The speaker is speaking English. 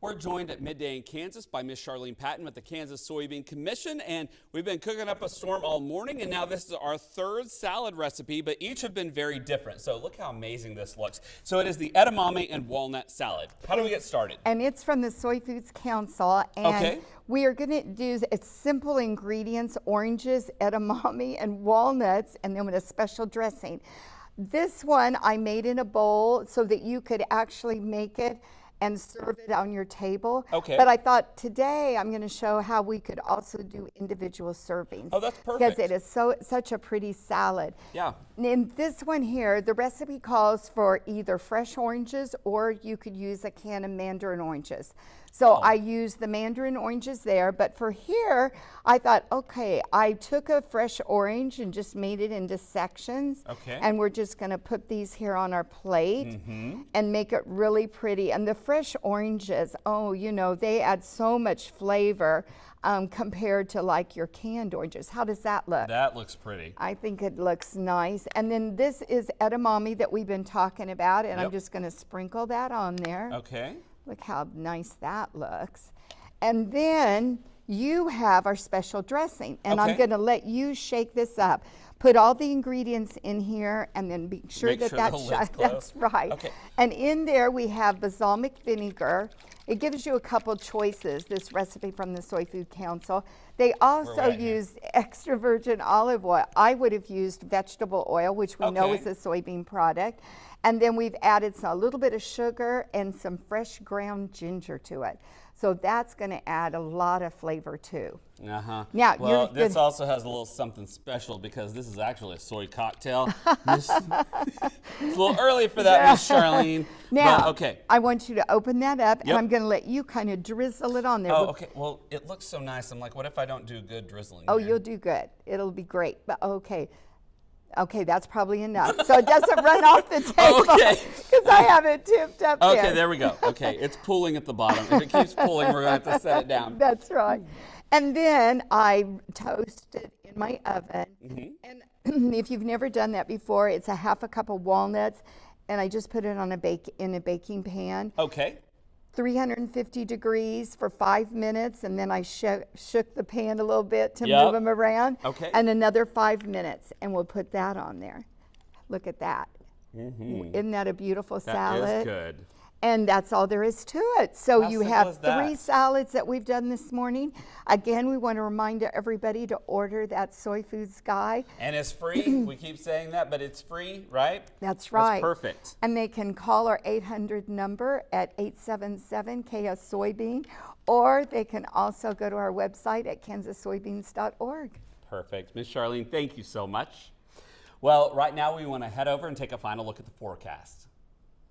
We're joined at Midday in Kansas by Miss Charlene Patton with the Kansas Soybean Commission, and we've been cooking up a storm all morning, and now this is our third salad recipe, but each have been very different. So look how amazing this looks. So it is the edamame and walnut salad. How do we get started? And it's from the Soy Foods Council, and we are going to do it's simple ingredients: oranges, edamame, and walnuts, and then with a special dressing. This one I made in a bowl so that you could actually make it and serve it on your table. Okay. But I thought today I'm going to show how we could also do individual servings. Oh, that's perfect. Because it is such a pretty salad. Yeah. In this one here, the recipe calls for either fresh oranges or you could use a can of mandarin oranges. So I used the mandarin oranges there, but for here, I thought, okay, I took a fresh orange and just made it into sections. Okay. And we're just going to put these here on our plate and make it really pretty. And the fresh oranges, oh, you know, they add so much flavor compared to like your canned oranges. How does that look? That looks pretty. I think it looks nice. And then this is edamame that we've been talking about, and I'm just going to sprinkle that on there. Okay. Look how nice that looks. And then you have our special dressing, and I'm going to let you shake this up. Put all the ingredients in here, and then be sure that that's shut. That's right. Okay. And in there we have balsamic vinegar. It gives you a couple choices, this recipe from the Soy Food Council. They also used extra virgin olive oil. I would have used vegetable oil, which we know is a soybean product. And then we've added a little bit of sugar and some fresh ground ginger to it. So that's going to add a lot of flavor too. Now, well, this also has a little something special because this is actually a soy cocktail. It's a little early for that, Miss Charlene. Now, I want you to open that up, and I'm going to let you kind of drizzle it on there. Oh, okay. Well, it looks so nice. I'm like, what if I don't do good drizzling? Oh, you'll do good. It'll be great. But okay, that's probably enough. So it doesn't run off the table because I have it tipped up there. Okay, there we go. Okay, it's pooling at the bottom. If it keeps pooling, we're going to have to set it down. That's right. And then I toast it in my oven. And if you've never done that before, it's a half a cup of walnuts, and I just put it on in a baking pan. Okay. 350 degrees for 5 minutes, and then I shook the pan a little bit to move them around. Okay. And another 5 minutes, and we'll put that on there. Look at that. Isn't that a beautiful salad? That is good. And that's all there is to it. So How you simple have is that? 3 salads that we've done this morning. Again, we want to remind everybody to order that Soy Foods guide. And it's free. We keep saying that, but it's free, right? That's right. That's perfect. And they can call our 800 number at 877-KS Soybean, or they can also go to our website at kansassoybeans.org. Perfect. Miss Charlene, thank you so much. Well, right now we want to head over and take a final look at the forecast.